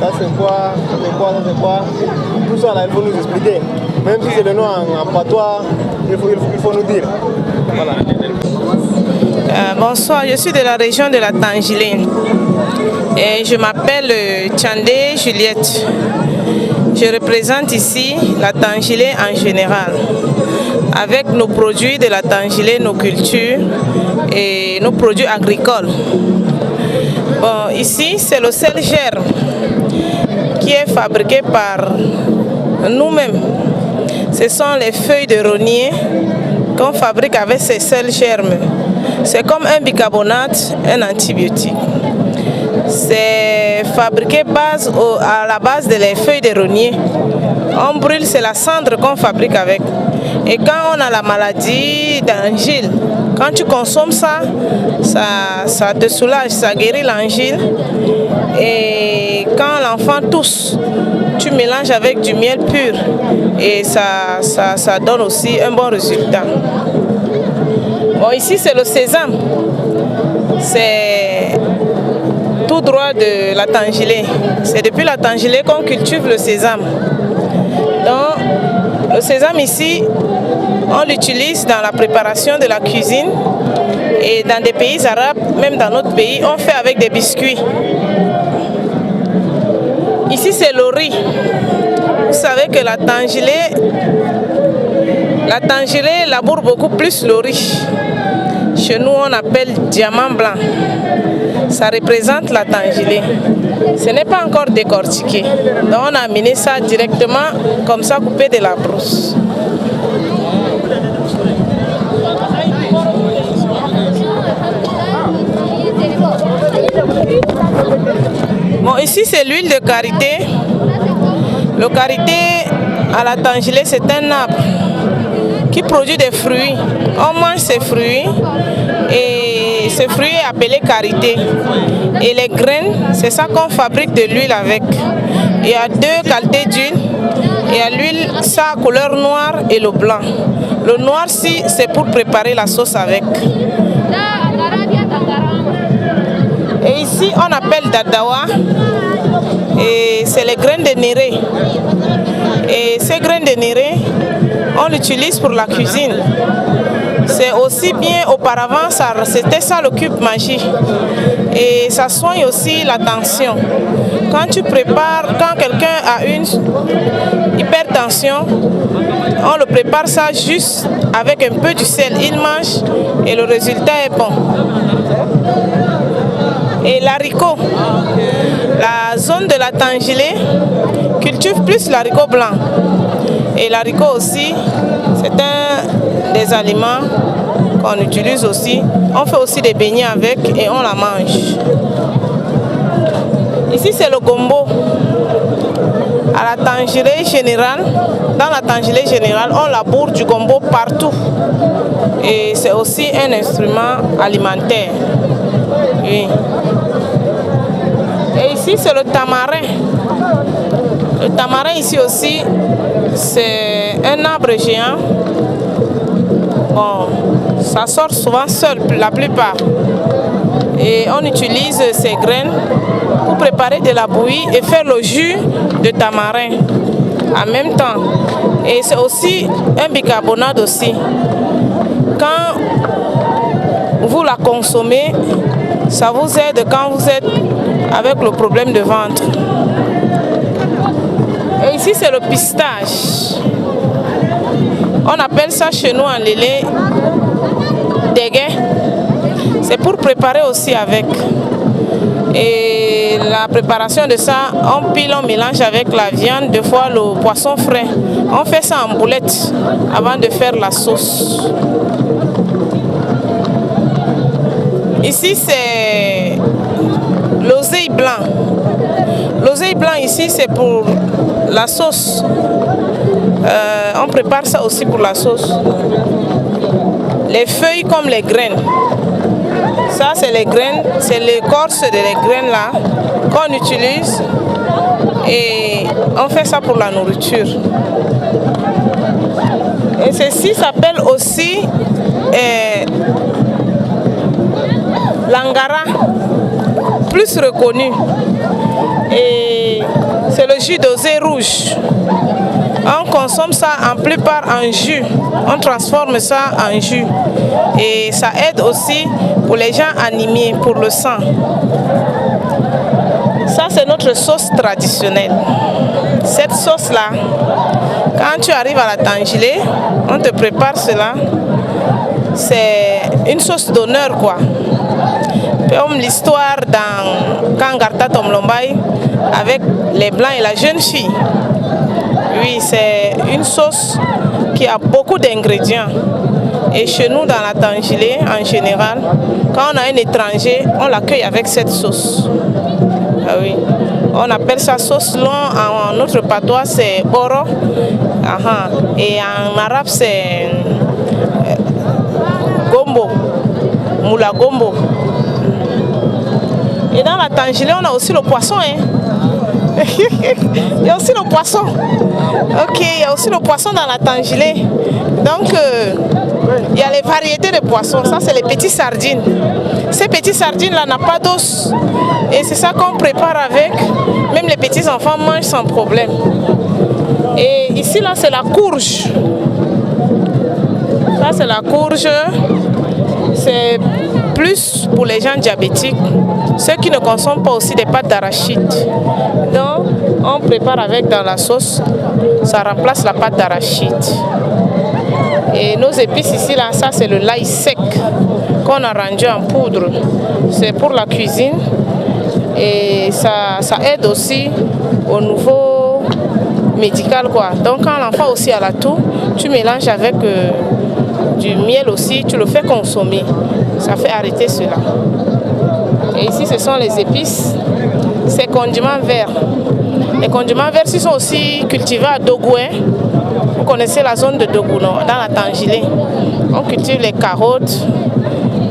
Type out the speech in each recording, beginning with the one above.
ça c'est quoi, ça c'est quoi, ça c'est quoi. Tout ça là, il faut nous expliquer. Même si c'est le nom en patois, il faut nous dire. Voilà. Bonsoir, je suis de la région de la Tangilé. Et je m'appelle Tchandé Juliette. Je représente ici la Tangilé en général, avec nos produits de la Tangilé, nos cultures et nos produits agricoles. Bon, ici, c'est le sel germe qui est fabriqué par nous-mêmes. Ce sont les feuilles de rognier qu'on fabrique avec ces sels germes. C'est comme un bicarbonate, un antibiotique. C'est fabriqué à la base de les feuilles de rognier. On brûle, c'est la cendre qu'on fabrique avec. Et quand on a la maladie d'angine, quand tu consommes ça te soulage, ça guérit l'angine. Et quand l'enfant tousse, tu mélanges avec du miel pur et ça donne aussi un bon résultat. Bon, ici c'est le sésame. C'est tout droit de la Tangilé. C'est depuis la Tangilé qu'on cultive le sésame. Donc, le sésame ici, on l'utilise dans la préparation de la cuisine et dans des pays arabes, même dans notre pays, on fait avec des biscuits. Ici, c'est le riz. Vous savez que la Tangilé laboure beaucoup plus le riz. Chez nous, on appelle diamant blanc. Ça représente la Tangilé. Ce n'est pas encore décortiqué. Donc on a amené ça directement, comme ça, coupé de la brousse. Bon, ici c'est l'huile de karité. Le karité à la Tangilé, c'est un arbre qui produit des fruits. On mange ces fruits et ce fruit est appelé karité. Et les graines, c'est ça qu'on fabrique de l'huile avec. Il y a deux qualités d'huile. Il y a l'huile, ça a couleur noire et le blanc. Le noir, c'est pour préparer la sauce avec. Et ici, on appelle dadawa. Et c'est les graines de néré. Et ces graines de néré, on l'utilise pour la cuisine. C'est aussi bien, auparavant, c'était ça le cube magique. Et ça soigne aussi la tension. Quand tu prépares, quand quelqu'un a une hypertension, on le prépare ça juste avec un peu du sel. Il mange et le résultat est bon. Et l'haricot, la zone de la Tangilé cultive plus l'haricot blanc. Et l'haricot aussi, c'est un des aliments qu'on utilise aussi. On fait aussi des beignets avec et on la mange. Ici c'est le gombo. À la Tangilé générale, dans la Tangilé générale, on laboure du gombo partout. Et c'est aussi un instrument alimentaire. Oui. Et ici c'est le tamarin. Le tamarin ici aussi, c'est un arbre géant. Bon, ça sort souvent seul, la plupart. Et on utilise ces graines pour préparer de la bouillie et faire le jus de tamarin en même temps. Et c'est aussi un bicarbonate aussi. Quand vous la consommez, ça vous aide quand vous êtes avec le problème de ventre. Et ici c'est le pistache. On appelle ça chez nous en lélé dégué. C'est pour préparer aussi avec. Et la préparation de ça, on pile, on mélange avec la viande, des fois le poisson frais. On fait ça en boulettes avant de faire la sauce. Ici c'est l'oseille blanc. L'oseille blanc ici c'est pour la sauce. On prépare ça aussi pour la sauce. Les feuilles comme les graines. Ça c'est les graines, c'est l'écorce de les graines là qu'on utilise et on fait ça pour la nourriture. Et ceci s'appelle aussi l'angara, plus reconnu. Et c'est le jus d'oseille rouge. On consomme ça en plupart en jus. On transforme ça en jus. Et ça aide aussi pour les gens anémiés, pour le sang. Ça, c'est notre sauce traditionnelle. Cette sauce-là, quand tu arrives à la Tangilé, on te prépare cela. C'est une sauce d'honneur, quoi. Comme l'histoire dans Kangarta Tomlombay avec les blancs et la jeune fille. Oui, c'est une sauce qui a beaucoup d'ingrédients. Et chez nous, dans la Tangilé, en général, quand on a un étranger, on l'accueille avec cette sauce. Ah oui. On appelle ça sauce long, en notre patois c'est boro. Et en arabe c'est gombo, moula gombo. Et dans la Tangilé, on a aussi le poisson. Il y a aussi le poisson. Ok, il y a aussi le poisson dans la Tangilé. Donc, il y a les variétés de poissons. Ça, c'est les petites sardines. Ces petites sardines-là n'ont pas d'os. Et c'est ça qu'on prépare avec. Même les petits enfants mangent sans problème. Et ici, là, c'est la courge. Ça, c'est la courge. C'est plus pour les gens diabétiques, ceux qui ne consomment pas aussi des pâtes d'arachide. Donc, on prépare avec dans la sauce, ça remplace la pâte d'arachide. Et nos épices ici, là, ça c'est le l'ail sec qu'on a rendu en poudre. C'est pour la cuisine et ça aide aussi au niveau médical, quoi. Donc, quand l'enfant aussi a la toux, tu mélanges avec du miel aussi, tu le fais consommer. Ça fait arrêter cela. Et ici, ce sont les épices. Ces condiments verts. Les condiments verts, ils sont aussi cultivés à Dogoué. Vous connaissez la zone de Dogou, dans la Tangilé. On cultive les carottes,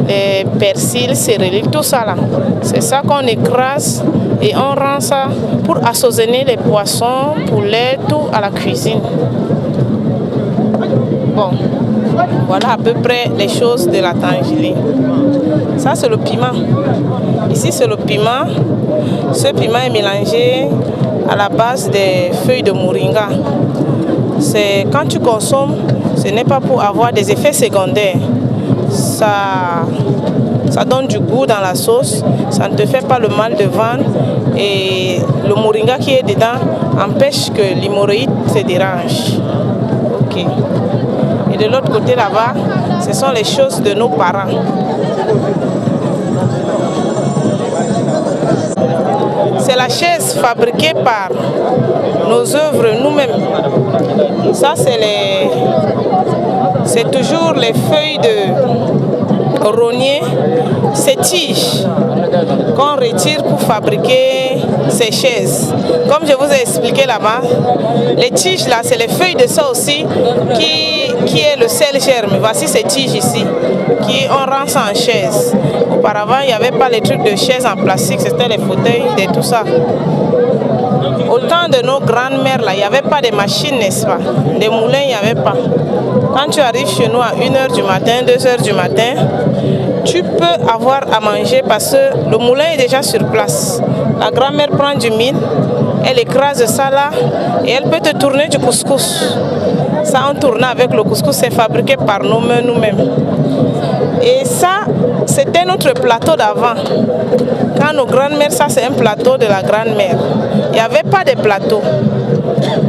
les persils, céréales, tout ça là. C'est ça qu'on écrase et on rend ça pour assaisonner les poissons, poulets, tout à la cuisine. Bon. Voilà à peu près les choses de la Tangilé. Ça, c'est le piment. Ici, c'est le piment. Ce piment est mélangé à la base des feuilles de moringa. C'est quand tu consommes, ce n'est pas pour avoir des effets secondaires. Ça donne du goût dans la sauce. Ça ne te fait pas le mal de ventre. Et le moringa qui est dedans empêche que l'hémorroïde se dérange. Ok. Et de l'autre côté là-bas, ce sont les choses de nos parents. C'est la chaise fabriquée par nos œuvres nous-mêmes. Ça, c'est toujours les feuilles de rognier, ces tiges qu'on retire pour fabriquer ces chaises. Comme je vous ai expliqué là-bas, les tiges là, c'est les feuilles de ça aussi qui est le sel germe. Voici ces tiges ici, qui on rend ça en chaise. Auparavant, il n'y avait pas les trucs de chaises en plastique, c'était les fauteuils et tout ça. Au temps de nos grandes-mères, là, il n'y avait pas de machines, n'est-ce pas? Des moulins, il n'y avait pas. Quand tu arrives chez nous à 1h du matin, 2h du matin, tu peux avoir à manger parce que le moulin est déjà sur place. La grand-mère prend du mil, elle écrase ça là et elle peut te tourner du couscous. Ça, on tourne avec le couscous, c'est fabriqué par nos mains nous-mêmes. Et ça, c'était notre plateau d'avant. Quand nos grandes-mères, ça c'est un plateau de la grand-mère. Il n'y avait pas de plateau.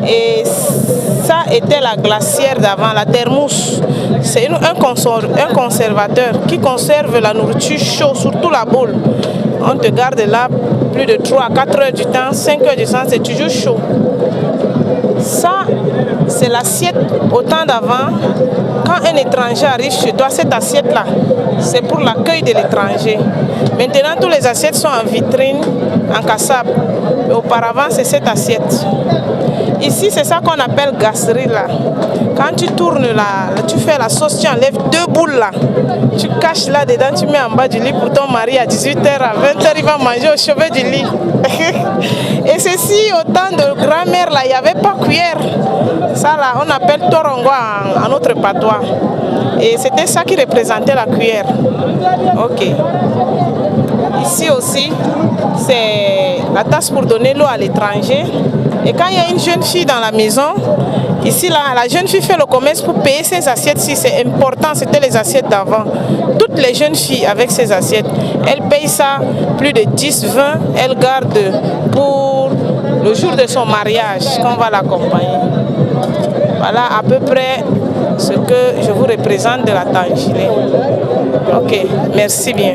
Et ça était la glacière d'avant, la thermos. C'est un conservateur qui conserve la nourriture chaude, surtout la boule. On te garde là plus de 3 à 4 heures du temps, 5 heures du temps, c'est toujours chaud. Ça, c'est l'assiette au temps d'avant. Quand un étranger arrive chez toi, cette assiette-là, c'est pour l'accueil de l'étranger. Maintenant, tous les assiettes sont en vitrine, en cassable. Mais auparavant, c'est cette assiette. Ici, c'est ça qu'on appelle gasserie là. Quand tu tournes là, tu fais la sauce, tu enlèves 2 boules là. Tu caches là dedans, tu mets en bas du lit pour ton mari à 18h, à 20h, il va manger au chevet du lit. Et ceci, au temps de grand-mère là, il n'y avait pas cuillère. Ça là, on appelle torongo en notre patois. Et c'était ça qui représentait la cuillère. Ok. Ici aussi, c'est la tasse pour donner l'eau à l'étranger. Et quand il y a une jeune fille dans la maison, ici, la jeune fille fait le commerce pour payer ses assiettes. Si c'est important, c'était les assiettes d'avant. Toutes les jeunes filles avec ces assiettes, elles payent ça plus de 10, 20, elles gardent pour le jour de son mariage, qu'on va l'accompagner. Voilà à peu près ce que je vous représente de la Tangilé. Ok, merci bien.